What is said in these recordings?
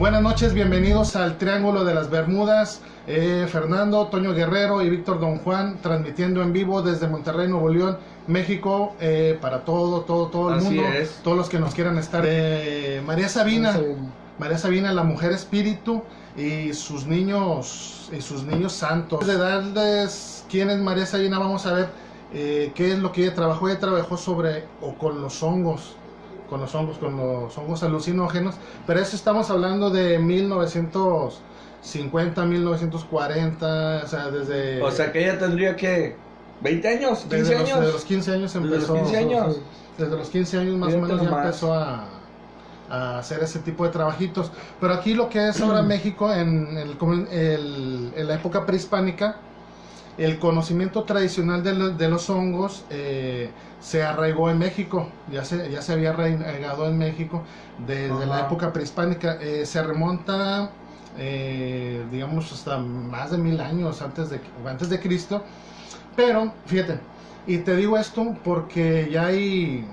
Buenas noches, bienvenidos al Triángulo de las Bermudas. Fernando, Toño Guerrero y Víctor Don Juan transmitiendo en vivo desde Monterrey, Nuevo León, México, para todo el Así mundo, es. todos los que nos quieran estar. María Sabina, la mujer espíritu y sus niños santos. Antes de darles quién es María Sabina, vamos a ver qué es lo que ella trabajó. Ella trabajó con los hongos alucinógenos, pero eso estamos hablando de 1950, 1940, o sea, O sea que ella tendría que 20 años, 15 años. Desde los 15 años empezó. Desde los 15 años más o menos ya empezó a hacer ese tipo de trabajitos. Pero aquí lo que es ahora México, en la época prehispánica, el conocimiento tradicional de los hongos se arraigó en México, ya se había arraigado en México desde la época prehispánica. Se remonta, digamos, hasta más de 1000 años antes de Cristo. Pero, fíjate, y te digo esto porque ya hay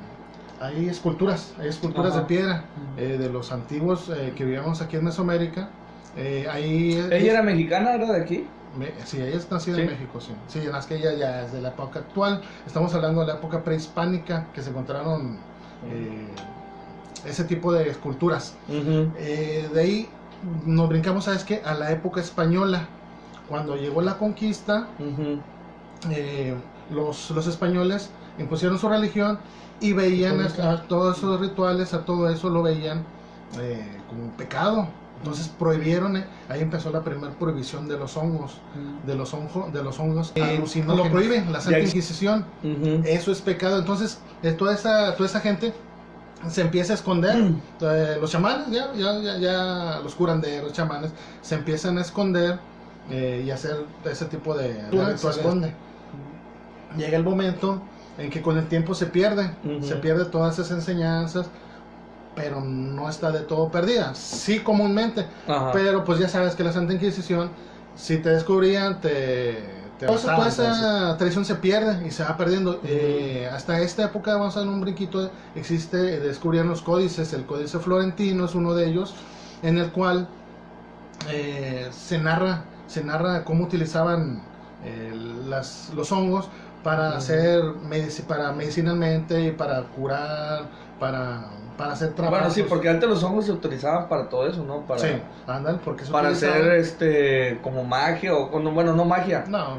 esculturas de piedra de los antiguos que vivíamos aquí en Mesoamérica. ¿Ella era mexicana? ¿Era de aquí? Sí, ella es nacida en México, sí. Sí, es que ella ya es de la época actual. Estamos hablando de la época prehispánica, que se encontraron ese tipo de esculturas. De ahí nos brincamos, ¿sabes qué? A la época española. Cuando llegó la conquista, los españoles impusieron su religión y veían a todos esos rituales, a todo eso lo veían como un pecado. Entonces prohibieron, ahí empezó la primera prohibición de los hongos, de los hongos alucinógenos. Lo prohíben, la Santa Inquisición. Eso es pecado. Entonces toda esa gente se empieza a esconder. Los chamanes, ya los curanderos, chamanes, se empiezan a esconder y hacer ese tipo de rituales. Llega el momento en que con el tiempo se pierde todas esas enseñanzas, pero no está de todo perdida, sí comúnmente, pero pues ya sabes que la Santa Inquisición, si te descubrían, toda esa tradición se pierde y se va perdiendo. Hasta esta época, vamos a dar un brinquito, descubrieron los códices. El Códice Florentino es uno de ellos, en el cual se narra cómo utilizaban los hongos para hacer medicinalmente y para curar, para hacer trabajos. Bueno, sí, porque antes los hongos se utilizaban para todo eso, ¿no? Sí, andan, porque se para hacer como magia o no magia. No,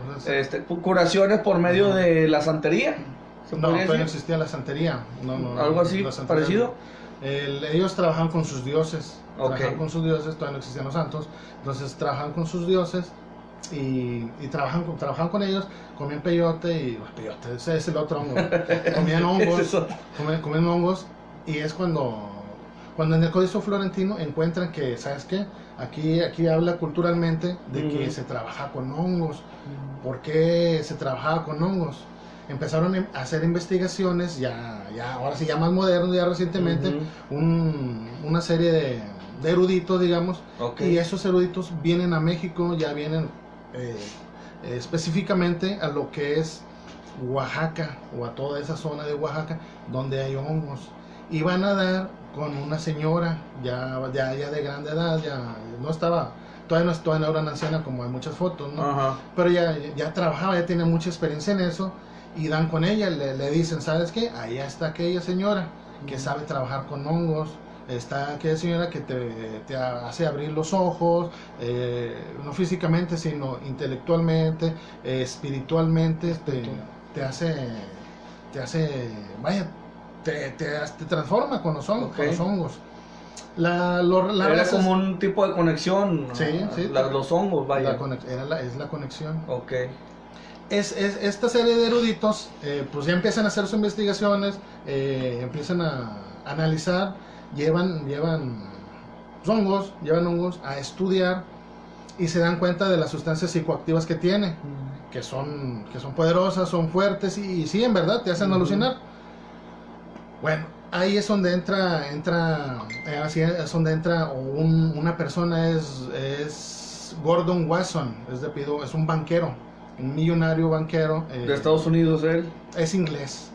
curaciones por medio de la santería. No, todavía no existía la santería. No, algo así parecido. Ellos trabajan con sus dioses. Todavía no existían los santos. Entonces trabajan con sus dioses y trabajan con ellos, comían peyote, ese es el otro hongo. Comían hongos, comían hongos. Y es cuando en el Códice Florentino encuentran que, ¿sabes qué? Aquí habla culturalmente de que se trabaja con hongos. ¿Por qué se trabajaba con hongos? Empezaron a hacer investigaciones, ahora sí, ya más modernos, ya recientemente, una serie de eruditos, digamos, y esos eruditos vienen a México, ya vienen específicamente a lo que es Oaxaca, o a toda esa zona de Oaxaca, donde hay hongos. Y van a dar con una señora ya de grande edad, todavía no era una anciana como en muchas fotos, ¿no? Pero ya trabajaba, ya tiene mucha experiencia en eso, y dan con ella, le dicen, ¿sabes qué? Ahí está aquella señora que sabe trabajar con hongos, está aquella señora que te hace abrir los ojos, no físicamente, sino intelectualmente, espiritualmente, te hace, vaya, te transforma con los hongos. Era como un tipo de conexión. Sí. Los hongos, vaya. Es la conexión. Esta serie de eruditos, pues ya empiezan a hacer sus investigaciones, empiezan a analizar, llevan hongos a estudiar y se dan cuenta de las sustancias psicoactivas que tiene, que son poderosas, son fuertes y sí, en verdad, te hacen alucinar. Bueno, ahí es donde entra una persona, es Gordon Wasson, es un banquero, un millonario banquero. ¿De Estados Unidos él? Es inglés.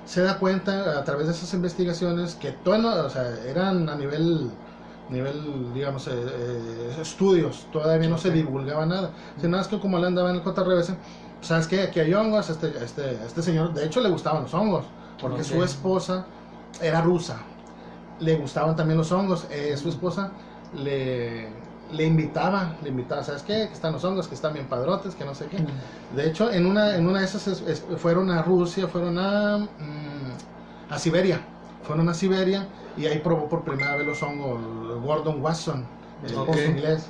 se da cuenta a través de esas investigaciones que todo, o sea, eran a nivel digamos, estudios, todavía no se divulgaba nada. Sino es que como él andaba en el JRBC, ¿sabes qué? Aquí hay hongos, este señor, de hecho le gustaban los hongos, porque su esposa era rusa, le gustaban también los hongos, su esposa le invitaba, ¿sabes qué? Que están los hongos, que están bien padrotes, que no sé qué. De hecho, en una de esas fueron a Rusia, fueron a Siberia, y ahí probó por primera vez los hongos Gordon Wasson, el inglés.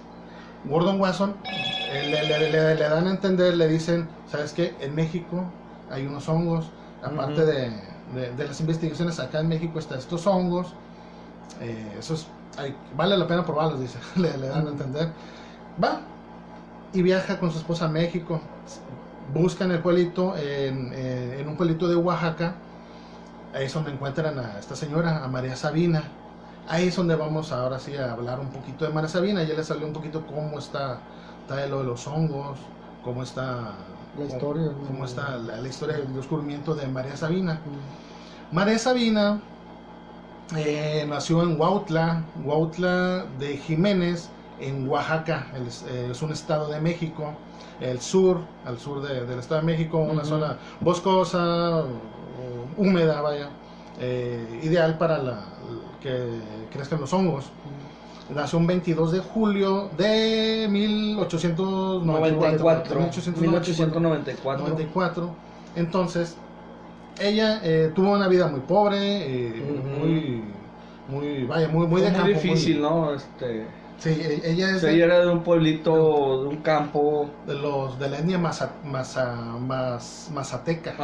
Gordon Wasson le dan a entender, le dicen, ¿sabes qué? En México hay unos hongos, aparte de las investigaciones acá en México están estos hongos, vale la pena probarlos, dice, le dan a entender. Va y viaja con su esposa a México, buscan el pueblito, en un pueblito de Oaxaca. Ahí es donde encuentran a esta señora, a María Sabina. Ahí es donde vamos ahora sí a hablar un poquito de María Sabina. Ya les hablé un poquito cómo está lo de los hongos, cómo está la historia del descubrimiento de María Sabina. María Sabina nació en Huautla de Jiménez, en Oaxaca. Es un estado de México, al sur del estado de México, una zona boscosa, húmeda, vaya, ideal para que crezcan los hongos. Nació un 22 de julio de 1894. Entonces, ella tuvo una vida muy pobre, muy de campo. Muy difícil, ¿no? Sí, ella era de un pueblito, de un campo. De la etnia mazateca.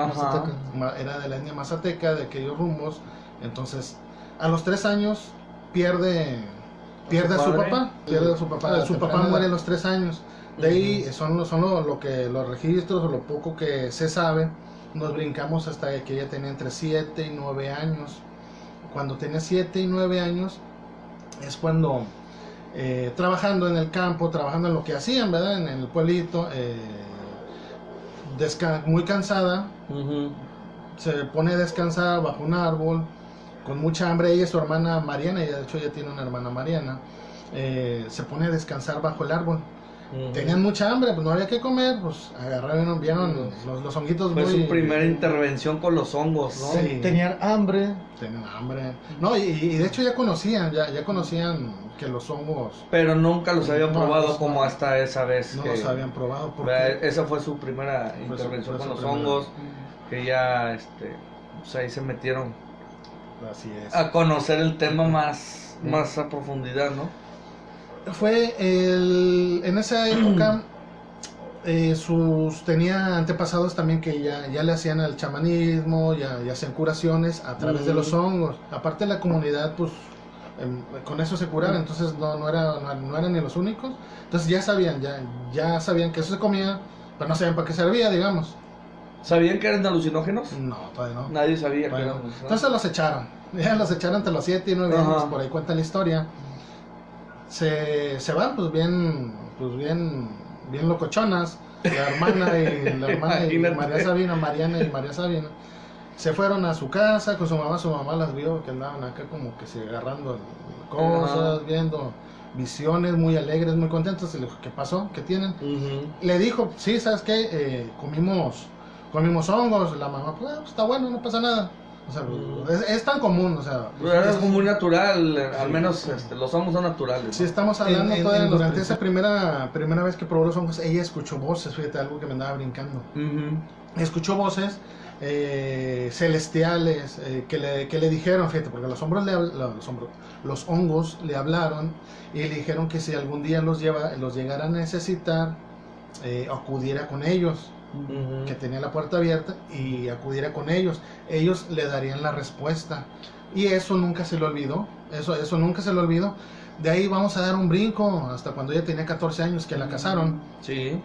Era de la etnia mazateca, de aquellos rumbos. Entonces, a los 3 años pierde a su papá. Su papá muere a los 3 años. De ahí son los registros, o lo poco que se sabe. Nos brincamos hasta que ella tenía entre 7 y 9 años. Cuando tenía 7 y 9 años es cuando, trabajando en el campo, trabajando en lo que hacían, ¿verdad? En el pueblito, muy cansada, se pone a descansar bajo un árbol, con mucha hambre. Ella y su hermana Mariana, de hecho ella tiene una hermana Mariana, se pone a descansar bajo el árbol. Tenían mucha hambre, pues no había que comer, pues agarraron, vieron los honguitos. Fue su primera intervención con los hongos, ¿no? Sí. Tenían hambre. No, y de hecho ya conocían que los hongos... Pero nunca los habían probado como hasta esa vez. No los habían probado. Porque esa fue su primera intervención con los hongos, que ya pues ahí se metieron. Así es. A conocer el tema más a profundidad, ¿no? Fue en esa época tenía antepasados también que ya le hacían al chamanismo, ya hacían curaciones a través de los hongos. Aparte la comunidad, pues con eso se curaban, entonces no eran ni los únicos. Entonces ya sabían que eso se comía, pero no sabían para qué servía, digamos. ¿Sabían que eran alucinógenos? No, todavía no. Nadie sabía que eran. Entonces los echaron entre los 7 y 9 años, por ahí cuenta la historia. Se van pues bien locochonas, la hermana y Mariana y María Sabina se fueron a su casa con su mamá las vio que andaban acá como que se agarrando cosas, viendo visiones, muy alegres, muy contentos. Y le dijo, ¿qué pasó? ¿Qué tienen? Le dijo, sí, ¿sabes qué? Comimos hongos. La mamá, pues está bueno, no pasa nada. O sea, es tan común, o sea... Es como muy natural, al menos los hongos son naturales, ¿no? Sí, estamos hablando durante esa primera vez que probó los hongos, ella escuchó voces, fíjate, algo que me andaba brincando. Escuchó voces celestiales que le dijeron, fíjate, porque los hongos le hablaron y le dijeron que si algún día los llegara a necesitar, acudiera con ellos. Que tenía la puerta abierta y acudiera con ellos le darían la respuesta, y eso nunca se le olvidó. Eso nunca se le olvidó. De ahí vamos a dar un brinco hasta cuando ella tenía 14 años, que la casaron. Sí.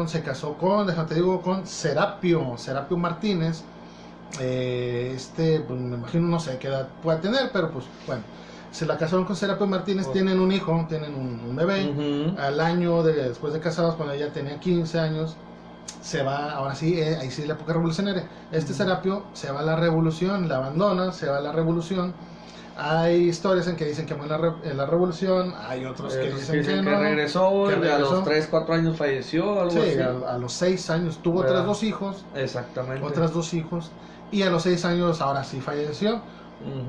Se casó con Serapio Martínez. Pues me imagino, no sé qué edad pueda tener, pero pues bueno, se la casaron con Serapio Martínez. Tienen un hijo, tienen un bebé. Al año después de casados, cuando ella tenía 15 años, se va, ahora sí, ahí sí la época revolucionaria. Serapio se va a la revolución, la abandona, se va a la revolución. Hay historias en que dicen que murió en la revolución, hay otros que dicen que no, regresó, a los 3, 4 años falleció, algo así. A los 6 años tuvo otras 2 hijos. Exactamente. Otras 2 hijos. Y a los 6 años ahora sí falleció.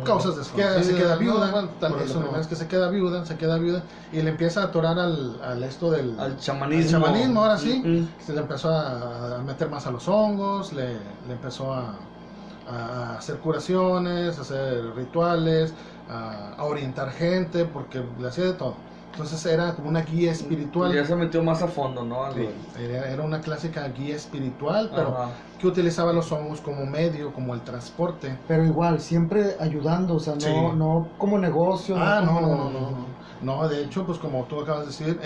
Causas desconocidas. Se queda viuda. Eso no es que se queda viuda. Y le empieza a atorar al esto del... Al chamanismo. Al chamanismo, ahora sí. Se le empezó a meter más a los hongos, le empezó a hacer curaciones, a hacer rituales, a orientar gente, porque le hacía de todo. Entonces era como una guía espiritual. Ya se metió más a fondo, ¿no? Sí, era una clásica guía espiritual, pero que utilizaba los hongos como medio, como el transporte. Pero igual, siempre ayudando, o sea, no como negocio. No, de hecho, pues como tú acabas de decir,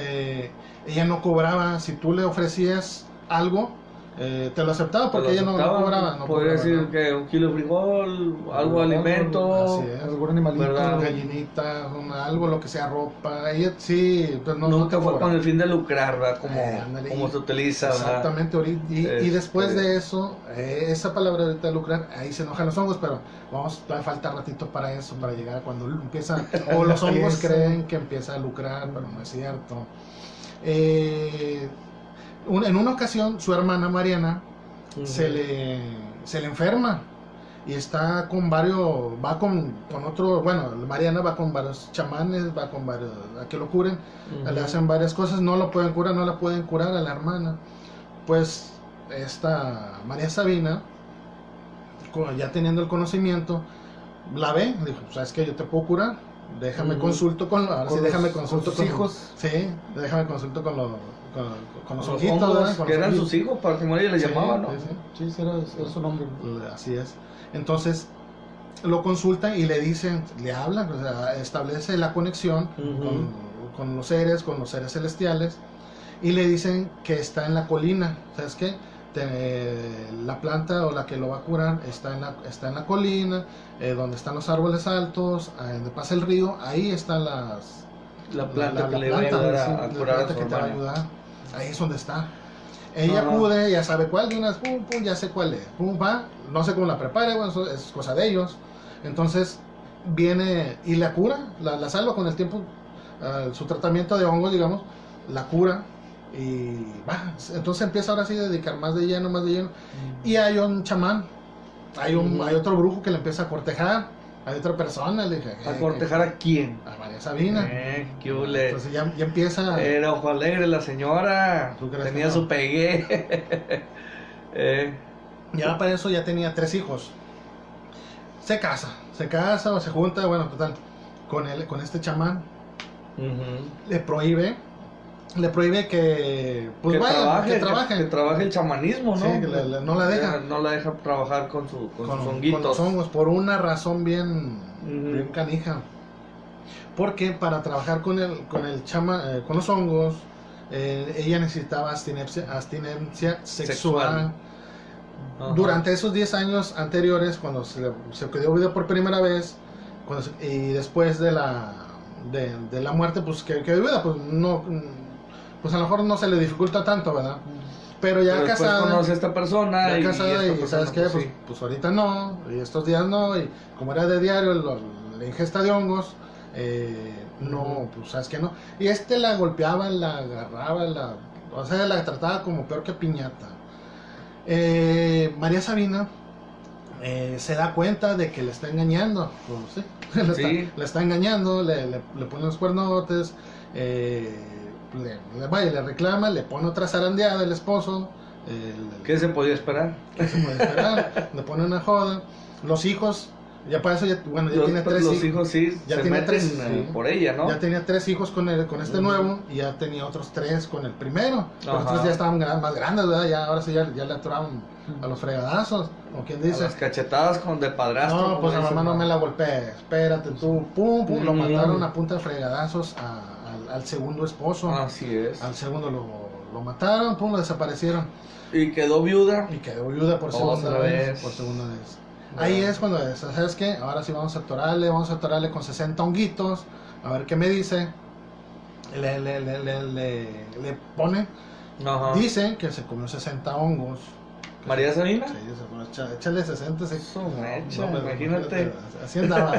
ella no cobraba. Si tú le ofrecías algo, te lo aceptaba porque ella no cobraba. Podría decir que un kilo de frijol, algo de alimento, algún animalito, gallinita, algo, lo que sea, ropa. Ella sí, pues nunca fue con el fin de lucrar, ¿verdad? Como se utiliza, ¿verdad? Exactamente, y después de eso, esa palabra ahorita de lucrar, ahí se enojan los hongos, pero todavía falta ratito para eso, para llegar a cuando empieza, o los hongos creen que empieza a lucrar, pero no es cierto. En una ocasión su hermana Mariana se le enferma y está con varios, va con otro, bueno, Mariana va con varios chamanes, va con varios a que lo curen, le hacen varias cosas, no lo pueden curar, no la pueden curar a la hermana. Pues esta María Sabina, ya teniendo el conocimiento, la ve, dijo, ¿sabes qué? Yo te puedo curar, déjame consulto con los hijos. Sí, déjame consulto con los honguitos, que eran sus hijos, para que María les llamaba, ¿no? Sí, era su nombre. Así es. Entonces lo consultan y le dicen, le hablan, o sea, establece la conexión con los seres celestiales, y le dicen que está en la colina. ¿Sabes qué? La planta o la que lo va a curar está en la colina, donde están los árboles altos, donde pasa el río, ahí está la planta que le va a ayudar a curar a su que te va a hermana. ayudar. Ahí es donde está. Ella acude, ya sabe cuál de unas, ya sé cuál es, va, no sé cómo la prepara, bueno, eso es cosa de ellos. Entonces viene y la cura, la salva con el tiempo, su tratamiento de hongos, digamos, la cura. Y va, entonces empieza ahora sí a dedicar más de lleno. Y hay un chamán, hay otro brujo que le empieza a cortejar, hay otra persona, le dije, ¿a cortejar a quién? A María Sabina. ¿Qué hule? Entonces ya empieza. Era ojo alegre la señora, tenía su pegué. Ya para eso ya tenía 3 hijos. Se casa o se junta, bueno, total, con este chamán. Le prohíbe que pues que trabaje el chamanismo, ¿no? Sí, que no la deja. No la deja trabajar con sus honguitos. Con los hongos, por una razón bien canija. Porque para trabajar con los hongos, ella necesitaba abstinencia sexual. Durante esos 10 años anteriores, cuando se quedó vida por primera vez, y después de la muerte, pues que viuda, pues no, pues a lo mejor no se le dificulta tanto, ¿verdad? Pero ya casada, conoce a esta persona, y ¿sabes qué? Pues, pues ahorita no, y estos días no, y como era de diario la ingesta de hongos, no, pues sabes que no. Y la golpeaba, la agarraba, o sea, la trataba como peor que piñata. María Sabina se da cuenta de que le está engañando, pues, ¿sí? Le está engañando, le pone los cuernotes, le reclama, le pone otra zarandeada el esposo. ¿Qué se podía esperar? Le pone una joda. Los hijos, ya para eso, ya tiene 3 hijos. Los hijos sí ya se meten por ella, ¿no? Ya tenía 3 hijos con este nuevo, y ya tenía otros 3 con el primero. Los otros ya estaban más grandes, ¿verdad? Ahora sí ya le aturaban a los fregadazos, o quien dice. A las cachetadas de padrastro. No, pues a mamá no me la golpees, espérate tú, pum, lo mataron a punta de fregadazos al segundo esposo. Así es. Al segundo lo mataron, pum, lo desaparecieron. Y quedó viuda. Por segunda vez. Ahí es cuando, ¿sabes qué? Ahora sí vamos a atorarle con 60 honguitos, a ver qué me dice. Le pone, Ajá. Dicen que se comió 60 hongos. ¿María Sabina? Sí, échale 60. Imagínate. Así andaba.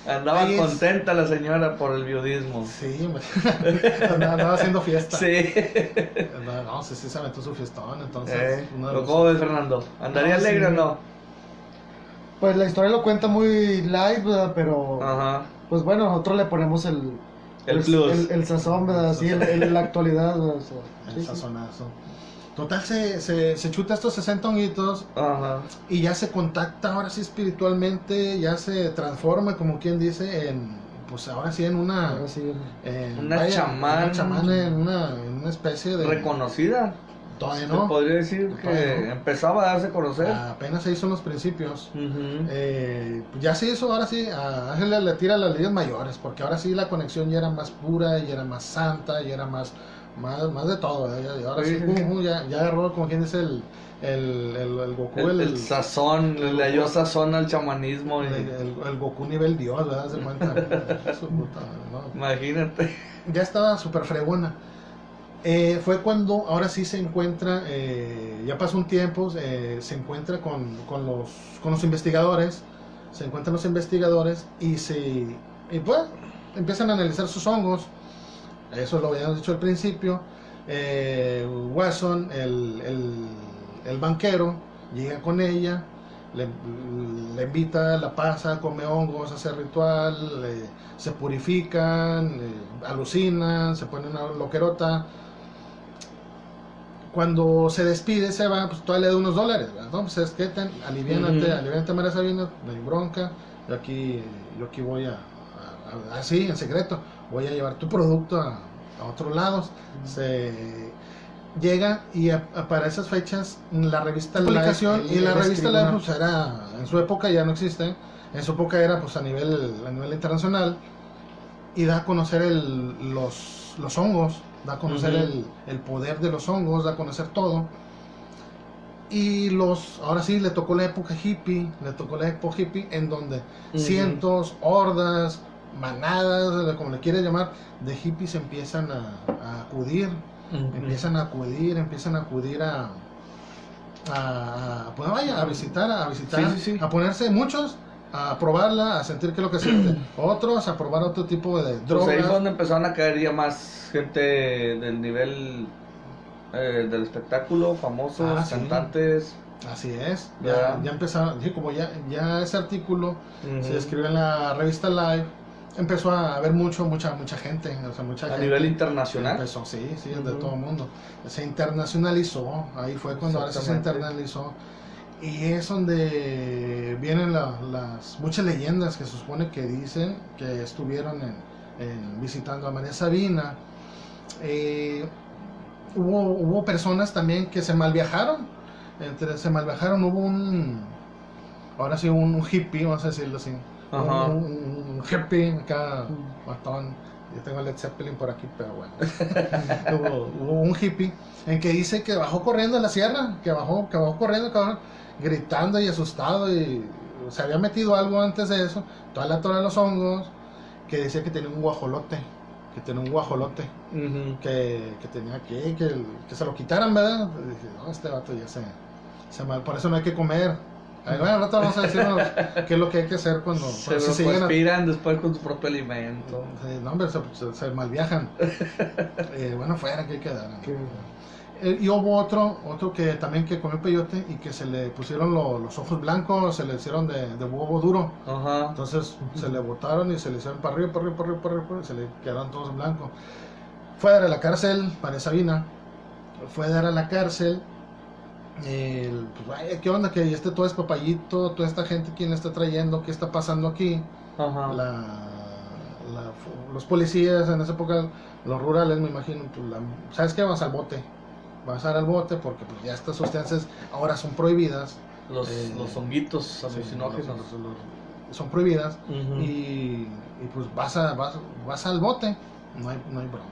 Andaba contenta la señora por el viudismo. Sí, andaba haciendo fiesta. Sí. No, sí se aventó su fiestón, entonces. ¿Cómo ves, Fernando? ¿Andaría alegre o no? Pues la historia lo cuenta muy light, ¿verdad? Pero, pues bueno, nosotros le ponemos el plus. El sazón, ¿verdad? Así, la actualidad, ¿verdad? O sea, el sazonazo. Total, se chuta estos 60 honguitos y ya se contacta ahora sí espiritualmente, ya se transforma, como quien dice, pues ahora sí en una chamán, en una especie de... reconocida. Todavía no. Podría decir que empezaba a darse a conocer. Apenas se hizo en los principios. Ya se hizo, ahora sí, a Ángel le tira las leyes mayores, porque ahora sí la conexión ya era más pura, ya era más santa, ya era más de todo, y ahora sí, ya agarró, como quien dice, el Goku, el sazón, le halló sazón al chamanismo. El Goku nivel Dios, ¿verdad? Se cuenta. ¿no? Imagínate. Ya estaba súper fregona. Fue cuando ahora sí se encuentra, ya pasó un tiempo, se encuentra con los investigadores, y pues empiezan a analizar sus hongos. Eso lo habíamos dicho al principio. Watson, el banquero, llega con ella, le invita, la pasa, come hongos, hace ritual, se purifican, alucinan, se pone una loquerota. Cuando se despide, se va, pues todavía le da unos $, ¿no? Pues es que aliviánate María Sabina, no hay bronca, yo aquí voy así, en secreto, voy a llevar tu producto a otros lados. Se llega y para esas fechas la revista Publicación, y la revista Life, pues era, en su época ya no existe, en su época era pues a nivel internacional, y da a conocer los hongos, da a conocer el poder de los hongos, da a conocer todo. Y ahora sí le tocó la época hippie, en donde cientos, hordas, manadas, como le quieras llamar, de hippies empiezan a acudir, empiezan a acudir pues vaya, a visitar, sí. A ponerse muchos, a probarla, a sentir qué es lo que siente, otros a probar otro tipo de drogas. Pues ahí fue donde empezaron a caer ya más gente del nivel del espectáculo, famosos, cantantes. Así es, ya empezaron, como ya ese artículo se escribió en la revista Life, empezó a haber mucha gente, o sea, mucha gente. A nivel internacional. Empezó, sí, de todo el mundo. Se internacionalizó, ahí fue cuando ahora se internacionalizó. Y es donde vienen las muchas leyendas que se supone que dicen que estuvieron visitando a María Sabina. Hubo personas también que se malviajaron. Hubo un hippie, vamos a decirlo así. Un hippie acá, matón. Yo tengo Led Zeppelin por aquí, pero bueno. hubo un hippie en que dice que bajó corriendo en la sierra, que bajó corriendo, cabrón, gritando y asustado, y se había metido algo antes de eso, toda la torre de los hongos, que decía que tenía un guajolote, que tenía que se lo quitaran, ¿verdad? Y dije, no, este vato ya se mal, por eso no hay que comer. Bueno, al rato vamos a decirnos qué es lo que hay que hacer cuando se respiran después con su propio alimento. No, hombre, se malviajan. Bueno, fuera que quedaran. Y hubo otro que también que comió peyote y que se le pusieron los ojos blancos, se le hicieron de huevo duro. Entonces se le botaron y se le hicieron para arriba, y se le quedaron todos blancos. Fue a dar a la cárcel, María Sabina. Fue a dar a la cárcel. Pues vaya, ¿qué onda? Que todo es papayito, toda esta gente, ¿quién la está trayendo? ¿Qué está pasando aquí? Los policías en esa época, los rurales, me imagino, pues ¿sabes qué? Vas al bote porque pues ya estas sustancias ahora son prohibidas. Los honguitos alucinógenos son prohibidas. Y pues vas al bote, no hay bronca.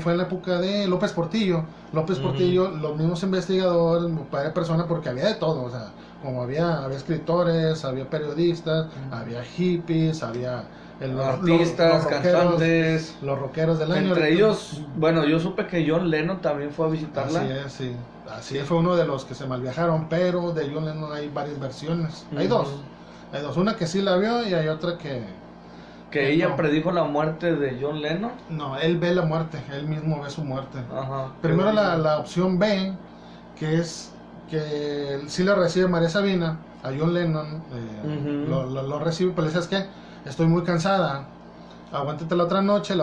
Fue en la época de López Portillo, los mismos investigadores, varias personas, porque había de todo, o sea, como había escritores, había periodistas, había hippies, había artistas, cantantes, los rockeros del año. Entre ellos, bueno, yo supe que John Lennon también fue a visitarla. Así es, fue uno de los que se malviajaron, pero de John Lennon hay varias versiones. Hay dos, una que sí la vio y hay otra que ella no. Predijo la muerte de John Lennon. No, él ve la muerte, él mismo ve su muerte. Ajá. Primero la opción B, que es que sí la recibe María Sabina, a John Lennon, lo recibe, pero le dices que estoy muy cansada, aguántate la otra noche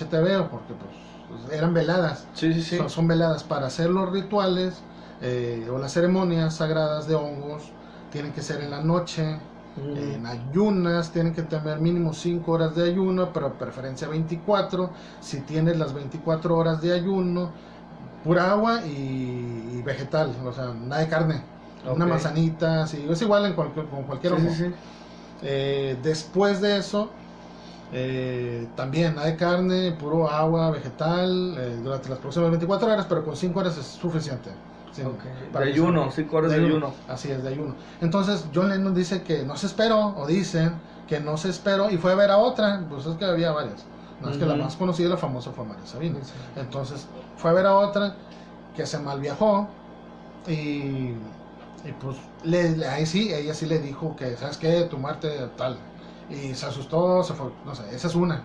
te veo, porque pues eran veladas. Sí. Son veladas para hacer los rituales o las ceremonias sagradas de hongos, tienen que ser en la noche. En ayunas, tienen que tener mínimo 5 horas de ayuno, pero preferencia 24. Si tienes las 24 horas de ayuno, pura agua y vegetal, o sea, nada de carne. Una manzanita, sí, es igual con cualquier hongo. Después de eso, también nada de carne, puro agua, vegetal, durante las próximas 24 horas, pero con 5 horas es suficiente. Sí, de ayuno, 5 horas de ayuno. Así es, de ayuno. Entonces John Lennon dice que no se esperó, o dicen que no se esperó, y fue a ver a otra, pues es que había varias. No es que la más conocida y la famosa fue María Sabina. Entonces fue a ver a otra que se malviajó y pues ahí sí, ella sí le dijo que, ¿sabes qué? Tu muerte tal. Y se asustó, se fue, no sé, esa es una.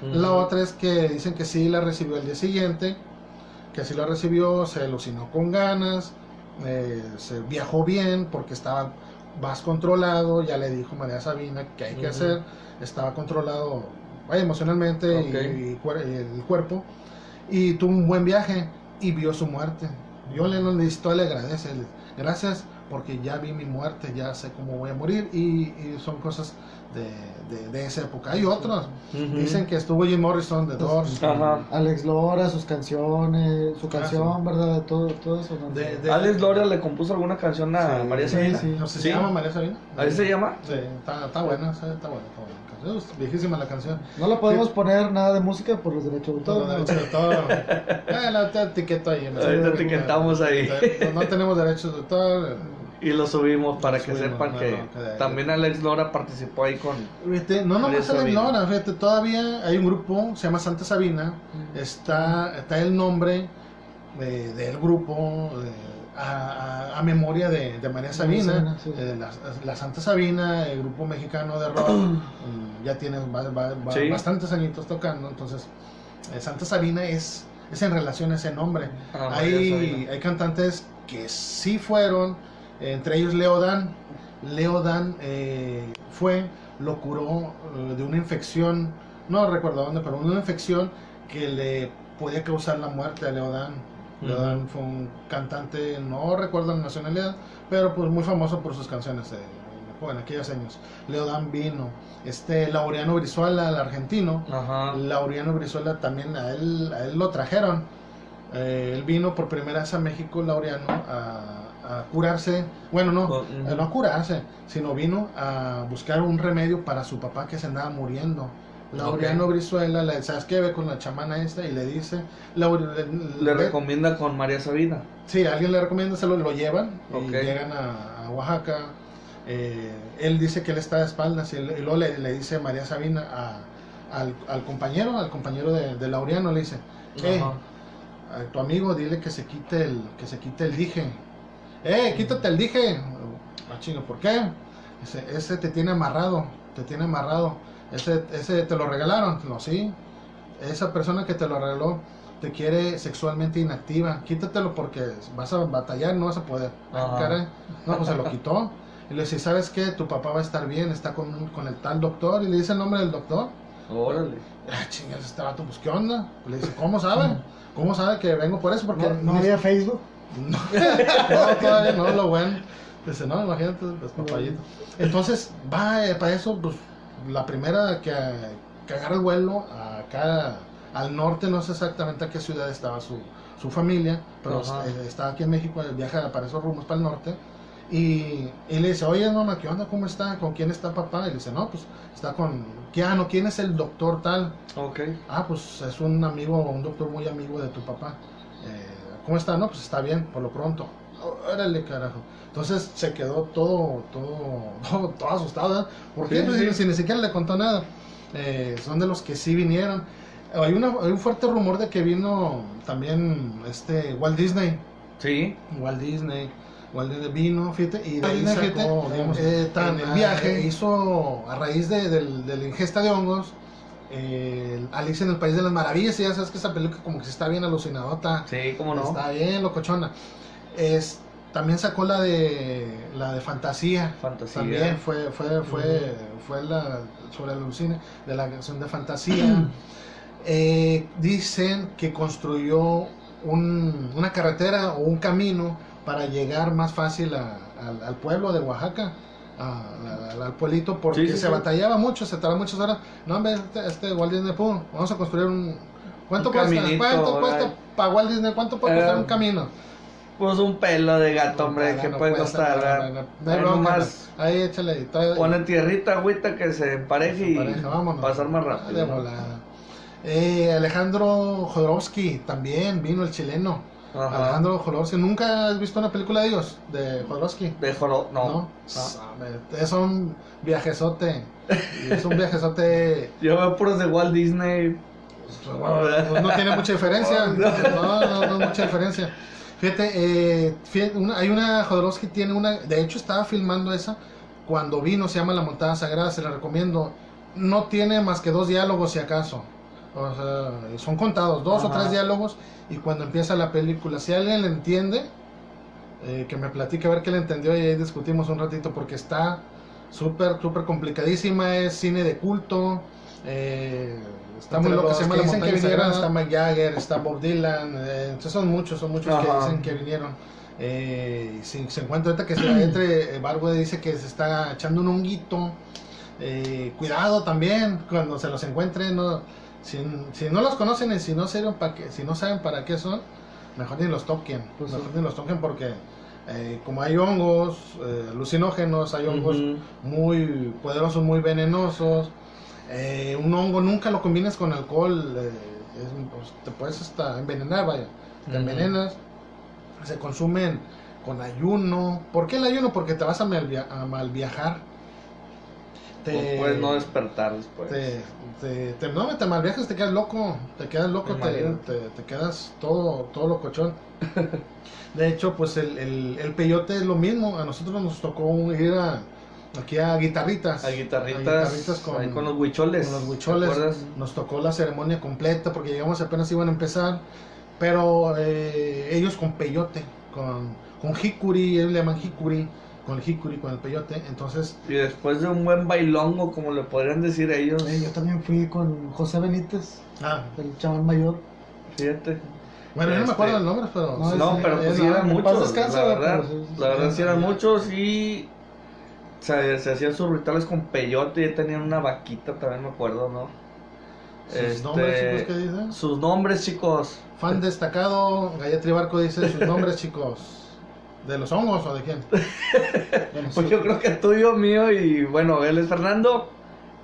La otra es que dicen que sí la recibió el día siguiente, que sí la recibió, se alucinó con ganas, se viajó bien porque estaba más controlado, ya le dijo María Sabina que hay que hacer, estaba controlado emocionalmente y el cuerpo, y tuvo un buen viaje y vio su muerte. Yo le agradece, gracias porque ya vi mi muerte, ya sé cómo voy a morir, y son cosas de esa época. Hay otros, dicen que estuvo Jim Morrison de Doors, Alex Lora, sus canciones, su canción, ¿verdad? Todo eso, ¿no? Alex Lora le compuso alguna canción a María Sabina. No sé si se llama María Sabina. ¿Ahí se llama? Sí, está buena, está buena. Es viejísima la canción. No la podemos poner nada de música por los derechos de autor. Te etiqueto ahí. Ahorita etiquetamos ahí. No tenemos derechos de autor. Y lo subimos para que sepan que también Alex Lora participó ahí con. Fíjate, no nomás Alex Lora, fíjate, todavía hay un grupo, se llama Santa Sabina, está el nombre del grupo a memoria de María Sabina, la Santa Sabina, el grupo mexicano de rock, ya tiene bastantes añitos tocando, entonces Santa Sabina es en relación a ese nombre. Hay cantantes que sí fueron, entre ellos Leo Dan. Lo curó de una infección, no recuerdo dónde, pero una infección que le podía causar la muerte a Leo Dan. Leo Dan fue un cantante, no recuerdo la nacionalidad, pero pues muy famoso por sus canciones en aquellos años. Leo Dan vino. Laureano Brizuela, el argentino. Laureano Brizuela también, a él lo trajeron. Él vino por primera vez a México, Laureano, a curarse, bueno, no a curarse, sino vino a buscar un remedio para su papá que se andaba muriendo. Laureano Brizuela, ¿sabes qué? Ve con la chamana esta y le dice, le recomienda con María Sabina. Sí, alguien le recomienda, lo llevan y llegan a Oaxaca. Él dice que él está de espaldas y luego le dice María Sabina al compañero de Laureano, le dice, a tu amigo dile que se quite el dije. Quítate el dije. Chingo, ¿por qué? Ese te tiene amarrado. Ese te lo regalaron. No, sí. Esa persona que te lo regaló te quiere sexualmente inactiva. Quítatelo porque vas a batallar, no vas a poder. Caray. No, pues se lo quitó. Y le dice, ¿sabes qué? Tu papá va a estar bien, está con el tal doctor. Y le dice el nombre del doctor. Órale. Chingas, este vato, pues ¿qué onda? Le dice, ¿cómo sabe? ¿Cómo sabe que vengo por eso? Porque no había Facebook. No, todavía no, lo bueno. Dice, no, imagínate, los papayitos. Entonces, va para eso, pues, la primera que agarra el vuelo acá al norte, no sé exactamente a qué ciudad estaba su familia, pero está aquí en México, viaja para esos rumbos para el norte. Y le dice, oye, mamá, ¿qué onda? ¿Cómo está? ¿Con quién está papá? Y le dice, no, pues, está con Keanu. ¿Quién es el doctor tal? Pues, es un doctor muy amigo de tu papá. ¿Cómo está? No, pues está bien, por lo pronto. Órale, carajo. Entonces se quedó todo asustado, ¿eh? ¿Por qué? Pues, si ni siquiera le contó nada. son de los que sí vinieron. Hay un fuerte rumor de que vino también Walt Disney. Sí. Walt Disney vino, fíjate, y de ahí Disney sacó, digamos, en el viaje hizo, a raíz de la ingesta de hongos, Alicia en el País de las Maravillas. Y ya sabes que esa película como que está bien alucinadota. Sí, cómo no. Está bien locochona. También sacó la de Fantasía. También fue la sobre la alucina de la canción de Fantasía. Dicen que construyó una carretera o un camino para llegar más fácil al pueblo de Oaxaca, al pueblito, porque se batallaba mucho, se tardaba muchas horas. No, hombre, Walt Disney Pool, vamos a construir ¿cuánto cuesta? ¿Cuánto cuesta para Walt Disney? ¿Cuánto puede costar un camino? Pues un pelo de gato, hombre, que puede costar. No hay bronca, ahí échale. Ponen tierrita, agüita, que se empareje y pasar más rápido. De volada. Alejandro Jodorowsky también vino, el chileno. Ajá. Alejandro Jodorowsky, ¿nunca has visto una película de ellos? De Jodorowsky. No. Es un viajezote. Es un viajezote. Yo veo puros de Walt Disney. Pues no tiene mucha diferencia. No mucha diferencia. Fíjate, hay una Jodorowsky tiene una, de hecho estaba filmando esa cuando vino, se llama La Montaña Sagrada, se la recomiendo. No tiene más que 2 diálogos si acaso. O sea, son contados 2 o 3 diálogos, y cuando empieza la película, si alguien le entiende, que me platique a ver qué le entendió, y ahí discutimos un ratito, porque está súper complicadísima. Es cine de culto. Está muy loco. Se llama La Montaña Sagrada. Está Mick Jagger, está Bob Dylan, entonces son muchos que dicen que vinieron. Si se encuentra ahorita que se entre, Barbo dice que se está echando un honguito. Cuidado también cuando se los encuentren, ¿no? Si no los conocen y si no saben para qué son, mejor ni los toquen. Porque como hay hongos alucinógenos, hay hongos muy poderosos, muy venenosos. Un hongo nunca lo combines con alcohol, pues, te puedes hasta envenenar, vaya. Te envenenas. Se consumen con ayuno. ¿Por qué el ayuno? Porque te vas a mal viajar. Puedes no despertar después. Te malviajas, te quedas loco. Te quedas todo locochón. De hecho, pues el peyote es lo mismo. A nosotros nos tocó ir aquí a guitarritas. A guitarritas con los huicholes. Con los huicholes. Nos tocó la ceremonia completa porque llegamos apenas iban a empezar. Pero ellos con peyote, con jicuri, ellos le llaman jicuri. Con el jicuri, con el peyote, entonces... Y después de un buen bailongo, como le podrían decir ellos... yo también fui con José Benítez, el chamán mayor. Fíjate. Bueno, yo no me acuerdo del nombre, pero... pero pues sí eran muchos, la verdad sí eran muchos, y... se hacían sus rituales con peyote, y tenían una vaquita, también me acuerdo, ¿no? ¿Sus nombres, chicos, qué dicen? Sus nombres, chicos. Fan destacado, Gayatri Barco dice sus nombres, chicos. ¿De los hongos o de quién? Pues yo creo que tuyo, mío, y bueno, él es Fernando,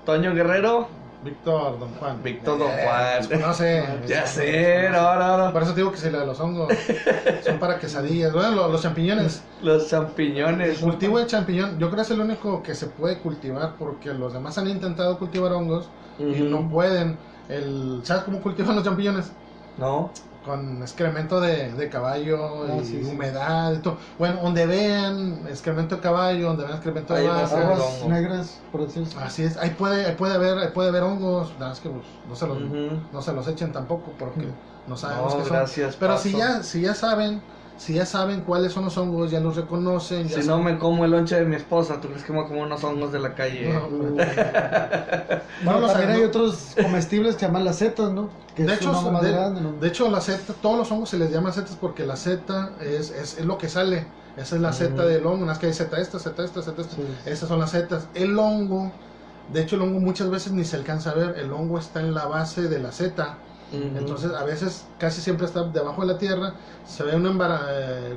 Toño Guerrero, Víctor Don Juan. No sé. Ya sé, no. Por eso te digo que si la de los hongos son para quesadillas. Bueno, los champiñones. Los champiñones. El cultivo de champiñón, yo creo que es el único que se puede cultivar, porque los demás han intentado cultivar hongos y no pueden. ¿Sabes cómo cultivan los champiñones? No. Con excremento de caballo y humedad y todo. Bueno, donde vean excremento de caballo, donde vean excremento de vaca, aguas negras, por decirlo así es. Ahí puede haber hongos. Nada más que pues, no se los echen tampoco, porque no sabemos qué son. Pero si ya saben cuáles son los hongos, ya los reconocen. Si no me como el lonche de mi esposa, ¿tú crees que me voy a comer unos hongos de la calle? Bueno, también hay otros comestibles que llaman las setas, ¿no? Que de es hecho, un hongo más grande, ¿no? de hecho, la seta, todos los hongos se les llama setas porque la seta es lo que sale. Esa es la seta del hongo. No es que hay seta esta. Sí. Esas son las setas. El hongo, de hecho, el hongo muchas veces ni se alcanza a ver. El hongo está en la base de la seta. Entonces, a veces, casi siempre está debajo de la tierra. Se ve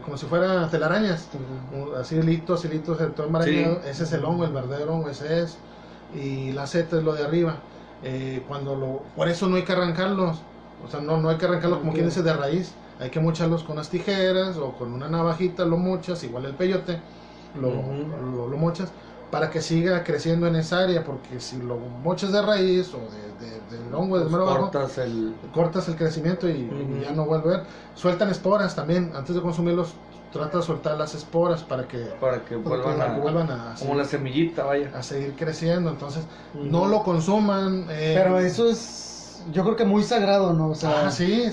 como si fuera telarañas. Así hilitos, todo embarañado. Sí. Ese es el hongo, el verdadero hongo, ese es. Y la seta es lo de arriba. Por eso no hay que arrancarlos. O sea, no hay que arrancarlos como quien dice de raíz. Hay que mocharlos con unas tijeras o con una navajita, lo mochas, igual el peyote, lo mochas, para que siga creciendo en esa área, porque si lo moches de raíz o del hongo del mero abajo, cortas el crecimiento y ya no vuelve a ver. Sueltan esporas también, antes de consumirlos, trata de soltar las esporas para que vuelvan a como la semillita, vaya, a seguir creciendo. Entonces, no lo consuman. Pero eso es, yo creo que muy sagrado, ¿no? O sea, sí.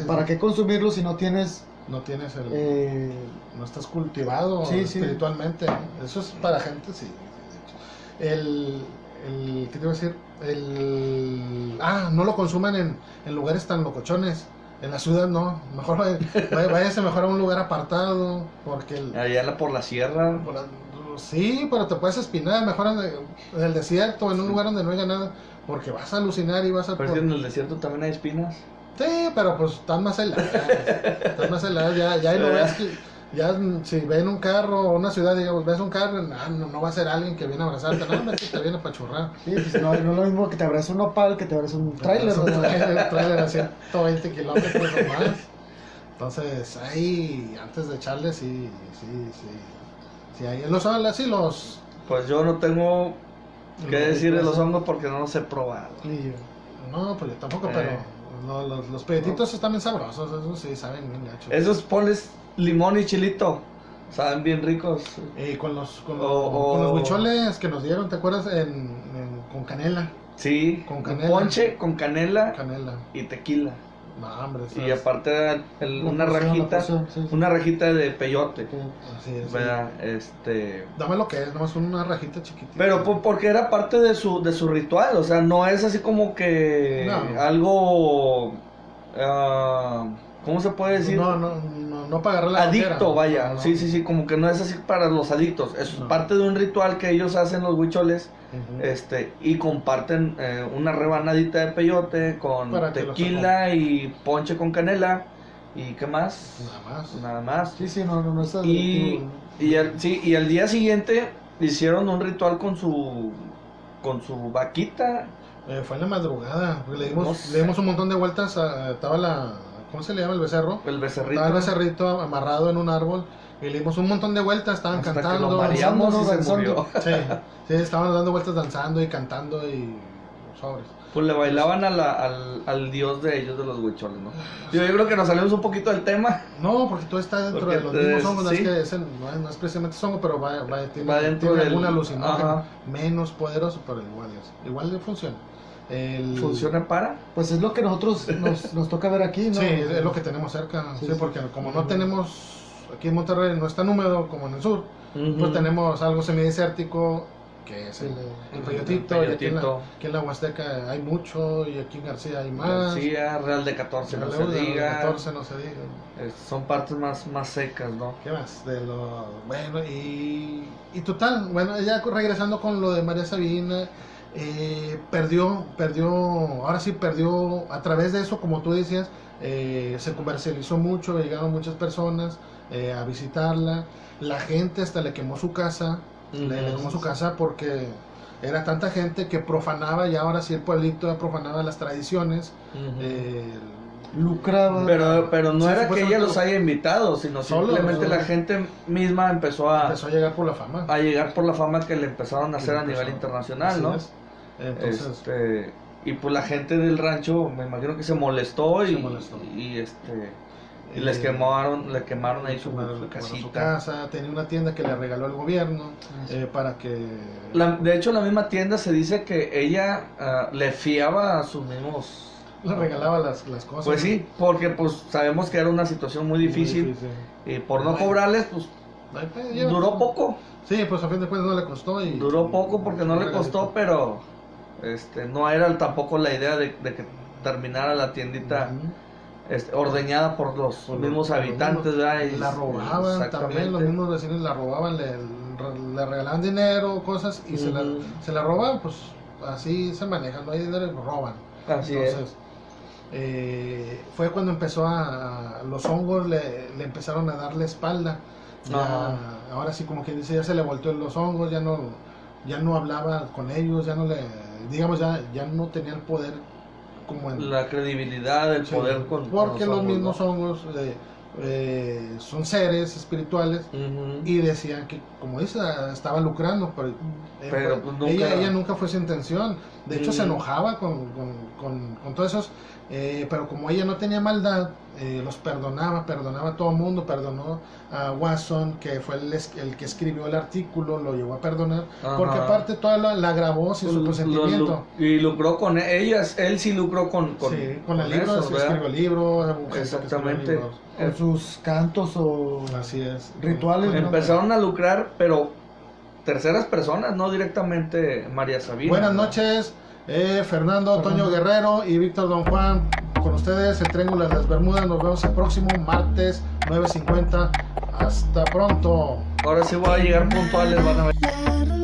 ¿Para qué consumirlo si no tienes no estás cultivado espiritualmente? Eso es para gente, sí. ¿Qué te iba a decir? No lo consuman en lugares tan locochones. En la ciudad no, mejor váyase mejor a un lugar apartado, porque allá por la sierra. Sí, pero te puedes espinar, mejor en el desierto, en un lugar donde no haya nada, porque vas a alucinar y vas a... Pero en el desierto también hay espinas. Sí, pero pues están más heladas, ya hay lugares que... Ya si ven un carro o una ciudad, digamos, ves un carro, no va a ser alguien que viene a abrazarte, no, es que te viene a pachurrar. Sí, pues no es lo mismo que te abrace un Opal que te abrace un tráiler. Un tráiler a 120 kilómetros o más. Entonces, ahí, antes de echarle, sí, ahí los... Pues yo no tengo que decir de los hongos porque no los he probado. No, pues yo tampoco, pero los pelletitos están bien sabrosos, esos sí, saben bien gachos. Esos pones limón y chilito, saben bien ricos. Con los huicholes que nos dieron, ¿te acuerdas? Con canela. Sí, con canela. Ponche con canela y tequila. No, hombre, y aparte una rajita de peyote. Así es. ¿Verdad? Dame lo que es, nomás una rajita chiquitita. Pero porque era parte de su ritual, o sea, no es así como que algo... ¿cómo se puede decir? No para agarrar la adicto, vaya. No. Sí, como que no es así para los adictos. Es parte de un ritual que ellos hacen los huicholes. Y comparten una rebanadita de peyote con tequila y ponche con canela. ¿Y qué más? Nada más. Sí, no está y al día siguiente hicieron un ritual con su vaquita. Fue en la madrugada. Le dimos un montón de vueltas. Estaba ¿cómo se le llama el becerro? El becerrito. Estaba el becerrito amarrado en un árbol. Y le dimos un montón de vueltas, estaban hasta cantando. Que lo mareamos y se murió. Sí, estaban dando vueltas danzando y cantando y sobres. Pues le bailaban al dios de ellos, de los huicholes, ¿no? Yo creo que nos salimos un poquito del tema. No, porque tú estás dentro de los mismos hongos, no es que no es precisamente hongo, pero tiene algún alucinógeno menos poderoso, pero igual le funciona. ¿Funciona para? Pues es lo que nosotros nos toca ver aquí, ¿no? Sí, es lo que tenemos cerca, sí, porque como no tenemos, aquí en Monterrey no es tan húmedo como en el sur, pues tenemos algo semidesértico, que es el peyotito, y aquí en la Huasteca hay mucho, y aquí en García hay más. García, Real de 14 no se diga. 14 no se diga. Son partes más secas, ¿no? ¿Qué más? Bueno, y total, bueno, ya regresando con lo de María Sabina, perdió, ahora sí perdió, a través de eso, como tú decías, se comercializó mucho, llegaron muchas personas a visitarla, la gente hasta le quemó su casa, le quemó su casa porque era tanta gente que profanaba, y ahora sí el pueblito profanaba las tradiciones, lucraba. Pero no era que ella los haya invitado, sino simplemente la gente misma empezó a llegar por la fama. A llegar por la fama que le empezaron a hacer a nivel internacional, ¿no? Entonces, y pues la gente del rancho, me imagino que se molestó y le quemaron ahí su casita. Su casa, tenía una tienda que le regaló el gobierno para que... de hecho, la misma tienda se dice que ella le fiaba a sus mismos... Le regalaba las cosas. Pues sí, porque pues sabemos que era una situación muy difícil. Y por no cobrarles, pues duró poco. Sí, pues a fin de cuentas no le costó. Duró poco porque no le costó, pero no era tampoco la idea de que terminara la tiendita ordeñada por los mismos habitantes. Y la robaban también, los mismos vecinos la robaban, le regalaban dinero, cosas, y se la robaban, pues así se manejan, no hay dinero y roban. Así entonces, fue cuando empezó los hongos le empezaron a dar la espalda. Ahora sí, como quien dice, ya se le volteó los hongos, ya no hablaba con ellos, ya no tenía el poder como la credibilidad, el poder porque los mismos hongos son seres espirituales y decían que, como dice, estaba lucrando, pero pues, ella nunca fue su intención. De hecho, se enojaba con todos esos, pero como ella no tenía maldad, los perdonaba a todo el mundo, perdonó a Watson, que fue el que escribió el artículo, lo llevó a perdonar, porque aparte toda la grabó sin su consentimiento. Y lucró con ellas, él sí lucró con el libro, escribió el libro, exactamente. Con sus cantos o así es, rituales. Empezaron a lucrar, pero terceras personas, no directamente María Sabina. Buenas noches, Fernando, Toño Guerrero y Víctor Don Juan. Con ustedes, el Triángulo de las Bermudas. Nos vemos el próximo martes 9:50. Hasta pronto. Ahora sí voy a llegar puntuales, van a ver.